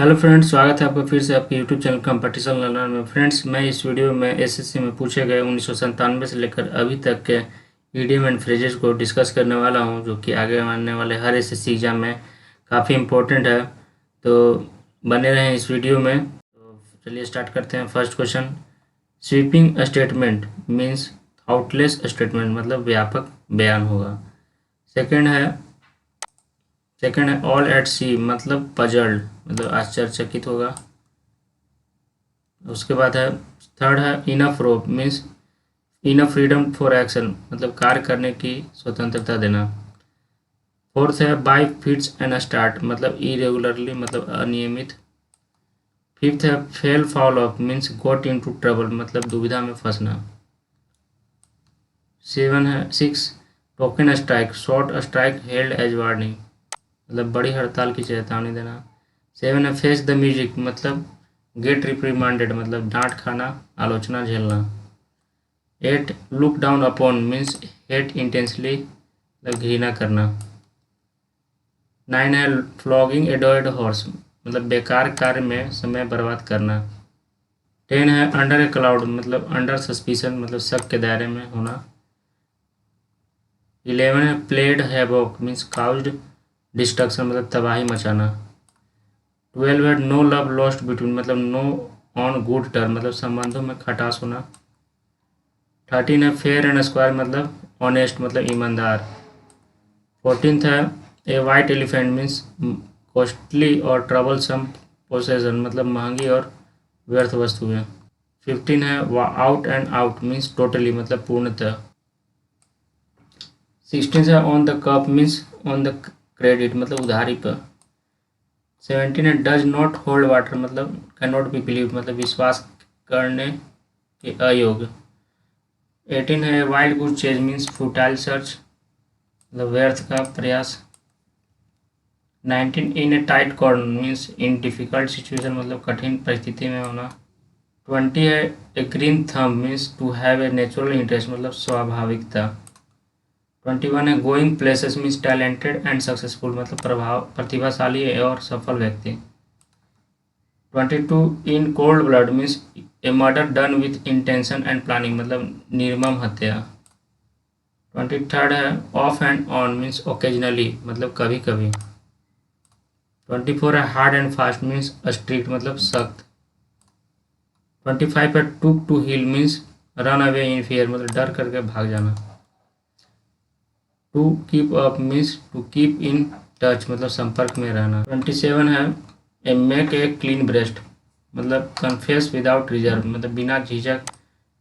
Hello friends, स्वागत है आपका फिर से आपके यूट्यूब चैनल कंपटीशन लर्नर में। फ्रेंड्स, मैं इस वीडियो में एसएससी में पूछे गए 1997 से लेकर अभी तक के इडियम एंड फ्रेजेस को डिस्कस करने वाला हूं, जो कि आगे आने वाले हर एसएससी एग्जाम में काफ़ी इम्पोर्टेंट है। तो बने रहें इस वीडियो में। तो चलिए स्टार्ट करते हैं। First question, sweeping statement means outless statement, मतलब व्यापक बयान होगा। सेकेंड है ऑल एट सी, मतलब पजल्ड, मतलब आश्चर्यचकित होगा। उसके बाद है थर्ड है enough rope means enough freedom for action, मतलब कार्य करने की स्वतंत्रता देना। फोर्थ है बाई फिट्स एंड स्टार्ट, मतलब इरेगुलरली, मतलब अनियमित। फिफ्थ है fell foul of means got into trouble, मतलब दुविधा में फंसना। Six token strike short strike held as warning, मतलब बड़ी हड़ताल की चेतावनी देना। सेवन है फेस द म्यूजिक, मतलब गेट रिप्रीमांडेड, मतलब डांट खाना, आलोचना झेलना। 8 look down upon means hate intensely, मतलब घृणा करना। 9 है फ्लॉगिंग ए डेड हॉर्स, मतलब बेकार कार्य में समय बर्बाद करना। 10 है अंडर ए क्लाउड, मतलब अंडर सस्पिशन, मतलब शक के दायरे में होना। 11 है played havoc means caused destruction, मतलब तबाही मचाना। 12 है नो लव लॉस्ट बिटवीन, मतलब नो ऑन गुड टर्म, मतलब संबंधों में खटास होना। 13 है फेयर एंड स्क्वायर, मतलब ऑनेस्ट, मतलब ईमानदार। 14th है a white elephant means costly और ट्रबलसम पोसेसन, मतलब महंगी और व्यर्थ वस्तुएं। 15 है out and out means totally, मतलब पूर्णतः। 16 है on the cup means on the credit, मतलब उधारी पर। 17 है डज नॉट होल्ड वाटर, मतलब कैन नॉट बी बिलीव, मतलब विश्वास करने के अयोग्य। 18 है wild goose chase means futile search, मतलब व्यर्थ का प्रयास। 19 in a tight corner means in difficult situation, मतलब कठिन परिस्थिति में होना। 20 है a green thumb means to have a natural interest, मतलब स्वाभाविकता। 21 है going places means talented and successful, मतलब प्रतिभाशाली और सफल व्यक्ति। 22 in cold blood means a murder done with intention and planning, मतलब निर्मम हत्या। 23rd है off and on means occasionally, मतलब कभी कभी। 24 है hard and fast means strict, मतलब सख्त। 25 है took to heel means run away in fear, मतलब डर करके भाग जाना। To keep up means to keep in touch, मतलब संपर्क में रहना। 27 है ए मेक ए क्लीन ब्रेस्ट, मतलब कन्फेस विदाउट रिजर्व, मतलब बिना झिझक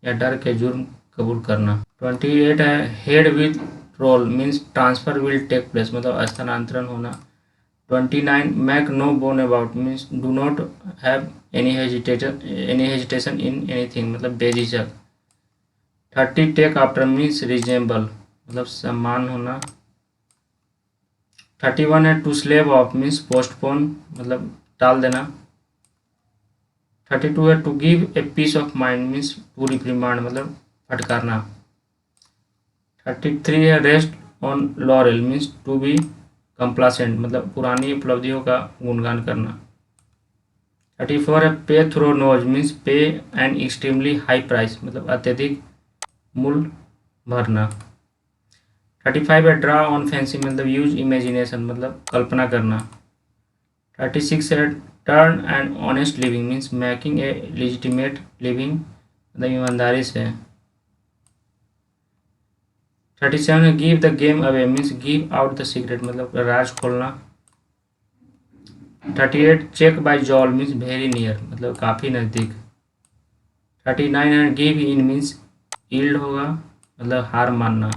या डर के जुर्म कबूल करना। 28 है head with roll means transfer will take place, मतलब स्थानांतरण होना। 29 make no bone about means do not have any hesitation in anything, मतलब बेझिझक। 30 टेक आफ्टर मीन्स रिजेंबल, मतलब सम्मान होना। 31 है to slave off means postpone, मतलब टाल देना। 32 है to give a piece of mind means to reprimand, मतलब फटकारना। 33 है rest on laurel means to be complacent, मतलब पुरानी उपलब्धियों का गुणगान करना। 34 है pay through nose means pay an extremely high price, मतलब अत्यधिक मूल्य भरना। 35 है ड्रा ऑन फैंसी, मतलब यूज इमेजिनेशन, मतलब कल्पना करना। 36 है turn and honest living means making a legitimate living, मतलब ईमानदारी से। 37 है give the game away means give out the secret, मतलब राज खोलना। 38 check by jowl means very near, मतलब काफ़ी नज़दीक। 39 है गिव इन मीन्स ईल्ड होगा, मतलब हार मानना।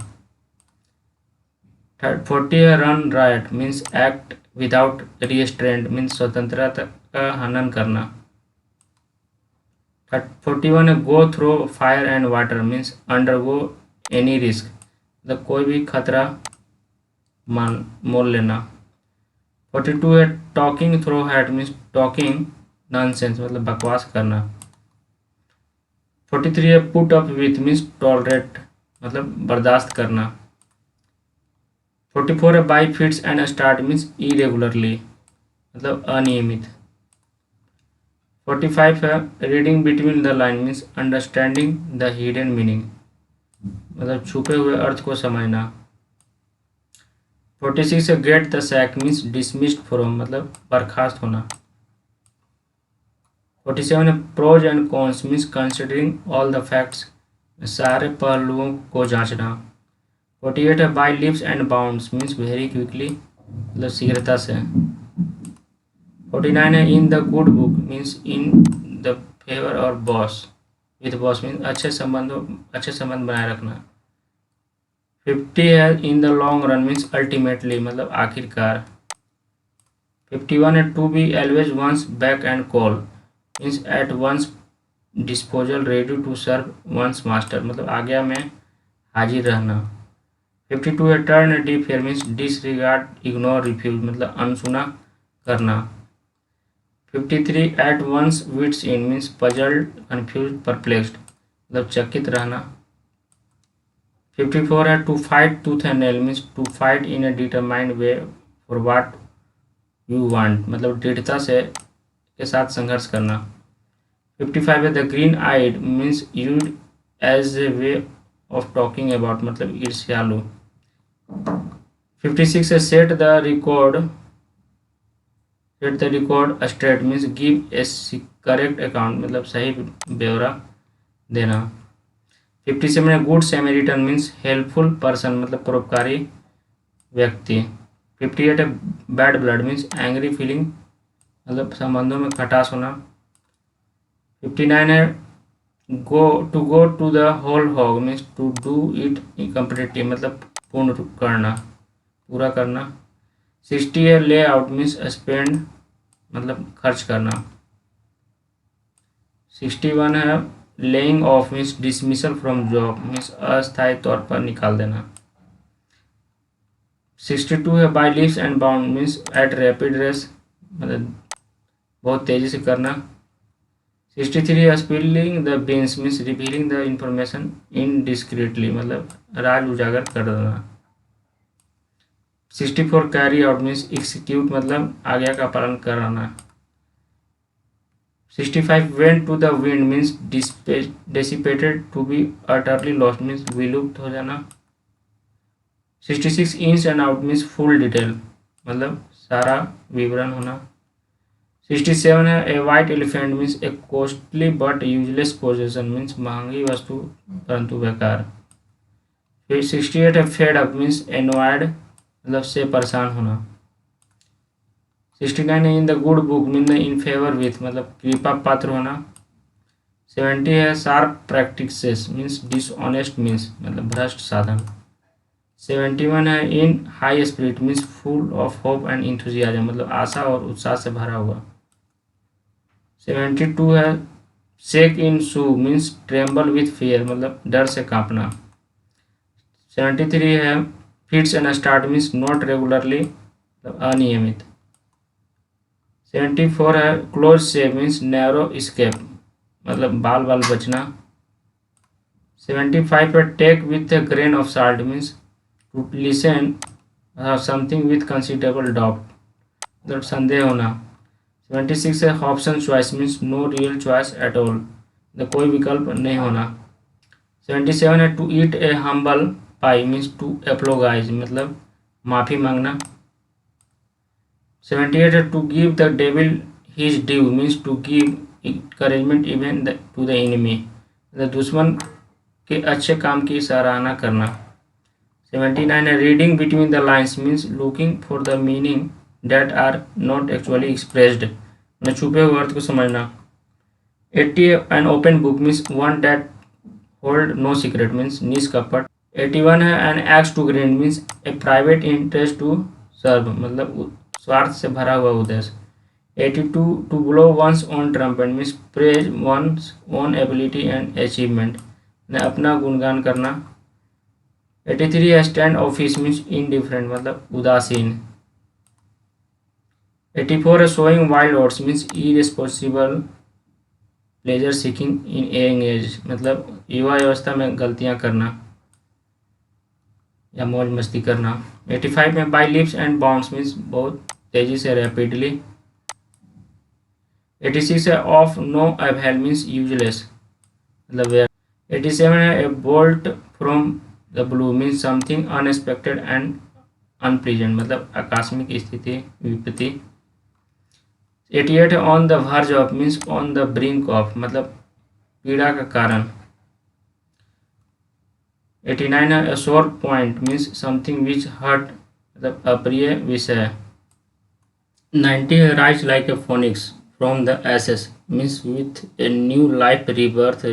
40 है run riot means act without restraint, means स्वतंत्रता का हनन करना। 41 है go through fire and water means undergo any risk, मतलब कोई भी खतरा मोल लेना। 42 है talking through hat means talking nonsense, मतलब बकवास करना। 43 है put up with means tolerate, मतलब बर्दाश्त करना। 44 है by fits and start means irregularly, मतलब अनियमित। 45 है reading between the line means understanding the hidden meaning, मतलब छुपे हुए अर्थ को समझना। 46 है get the sack means dismissed from, मतलब बर्खास्त होना। 47 है pros and cons means considering all the facts, सारे पहलुओं को जांचना। 48 है by leaps and bounds means very quickly, मतलब शीघ्रता से। 49 है in the good book means in the favour और बॉस विथ बॉस मीन्स अच्छे संबंध बनाए रखना। 50 है in the long run means ultimately, मतलब आखिरकार। 51 है to be always one's beck and call means at one's disposal ready to serve one's master, मतलब आज्ञा में हाजिर रहना। 52 है turn deaf ear means disregard ignore refuse, मतलब अनसुना करना। 53 at one's wits end means puzzled confused perplexed, मतलब चकित रहना। 54 है to fight tooth and nail means to fight in a determined way for what you want, मतलब दृढ़ता से के साथ संघर्ष करना। 55 है the green eyed means use as a way of talking about, मतलब ईर्ष्यालु। 56 है set the record straight means give a correct account, मतलब सही ब्यौरा देना। 57 है good Samaritan means helpful person, मतलब परोपकारी व्यक्ति। 58 है bad blood means angry feeling, मतलब संबंधों में खटास होना। 59 है go to the whole hog means to do it completely, मतलब पूरा करना। 60 है ले आउट मीन्स स्पेंड, मतलब खर्च करना। 61 है laying off means dismissal from job means अस्थायी तौर पर निकाल देना। 62 है by leaps and bound means at rapid race, मतलब बहुत तेजी से करना। 63 है spilling the beans means revealing the information indiscreetly, मतलब राज उजागर कर देना। 64 कैरी आउट मीन्स एग्जीक्यूट, मतलब आज्ञा का पालन कराना। 65 went to the wind means dissipated to be utterly lost means विलुप्त हो जाना। 66 ins and out means full detail, मतलब सारा विवरण होना। 67 है a white elephant means a costly but useless possession means महंगी वस्तु परंतु बेकार। फिर 68 है फेड अप मीन्स एनवायड, मतलब से परेशान होना। 69 है in the good book mean in favour with, मतलब कृपा पात्र होना। 70 है sharp practices means dishonest means, मतलब भ्रष्ट साधन। 71 है इन high spirit means full of hope and enthusiasm, मतलब आशा और उत्साह से भरा हुआ। 72 है shake in shoe means tremble with fear, मतलब डर से कांपना। 73 है fits and start means not regularly, मतलब अनियमित। 74 है क्लोज शेव मीन्स नैरो स्केप, मतलब बाल बचना। 75 है take with a grain of salt means to listen something with considerable doubt, मतलब संदेह होना। 76 है option choice means no real choice at all, मतलब कोई विकल्प नहीं होना। 77 है to eat a humble pie means to apologise, मतलब माफ़ी मांगना। 78 है to give the devil his due means to give encouragement even to the enemy, मतलब दुश्मन के अच्छे काम की सराहना करना। 79 है reading between the lines means looking for the meaning that are not actually expressed, मतलब छुपे हुए अर्थ को समझना। 80 an open book means one that hold no secret means निष्कपट। 81 है an axe to grind means a private interest to serve, मतलब स्वार्थ से भरा हुआ उद्देश्य। 82 to blow one's own trumpet means praise one's own ability and achievement, अपना गुणगान करना। 83 है स्टैंड ऑफिस मीन्स इनडिफरेंट, मतलब उदासीन। 84 है sowing wild oats means irresponsible pleasure seeking in young age, मतलब युवा अवस्था में गलतियां करना या मौज मस्ती करना। 85 में by leaps and bounds means बहुत तेजी से रैपिडली। 86 है of no avail means useless मतलब वेयर। 87 है a bolt from the blue means something unexpected and unpleasant मतलब आकस्मिक स्थिति विपत्ति। 88 है on the verge of means on the brink of मतलब पीड़ा का कारण। 89 है sore point means something which hurt मतलब अप्रिय विषय। 90 है rise like a phoenix from the ashes means with a new life rebirth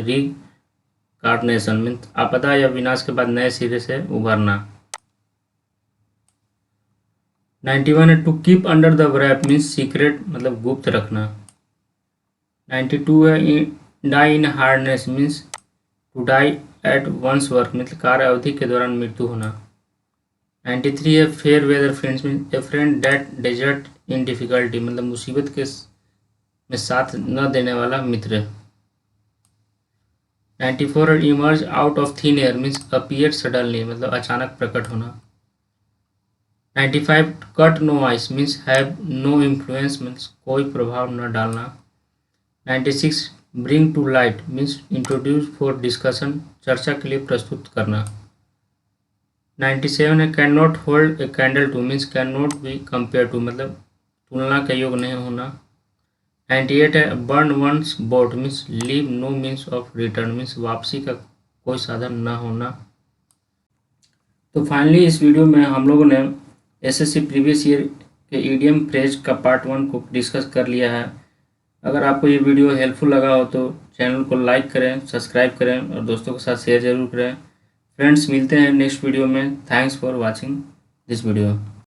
carnation means आपदा या विनाश के बाद नए सिरे से उभरना। 91 है to keep under the wraps means secret मतलब गुप्त रखना। 92 है die in hardness means to die at one's work मतलब कार्य अवधि के दौरान मृत्यु होना। 93 है fair weather friends means a friend that desert in difficulty मतलब मुसीबत के में साथ न देने वाला मित्र। 94 emerge out of thin air means appear suddenly मतलब अचानक प्रकट होना। 95 cut no ice means have no influence means कोई प्रभाव न डालना। 96 bring to light means introduce for discussion चर्चा के लिए प्रस्तुत करना। 97 है can not hold a candle to means can not be compare to मतलब तुलना का योग नहीं होना। 98 है burn one's boat means leave no means of return means वापसी का कोई साधन न होना। तो फाइनली इस वीडियो में हम लोगों ने एसएससी प्रीवियस ईयर के ईडियम फ्रेज का पार्ट 1 को डिस्कस कर लिया है। अगर आपको ये वीडियो हेल्पफुल लगा हो तो चैनल को लाइक करें, सब्सक्राइब करें और दोस्तों के साथ शेयर जरूर करें। फ्रेंड्स मिलते हैं नेक्स्ट वीडियो में। Thanks for watching this video.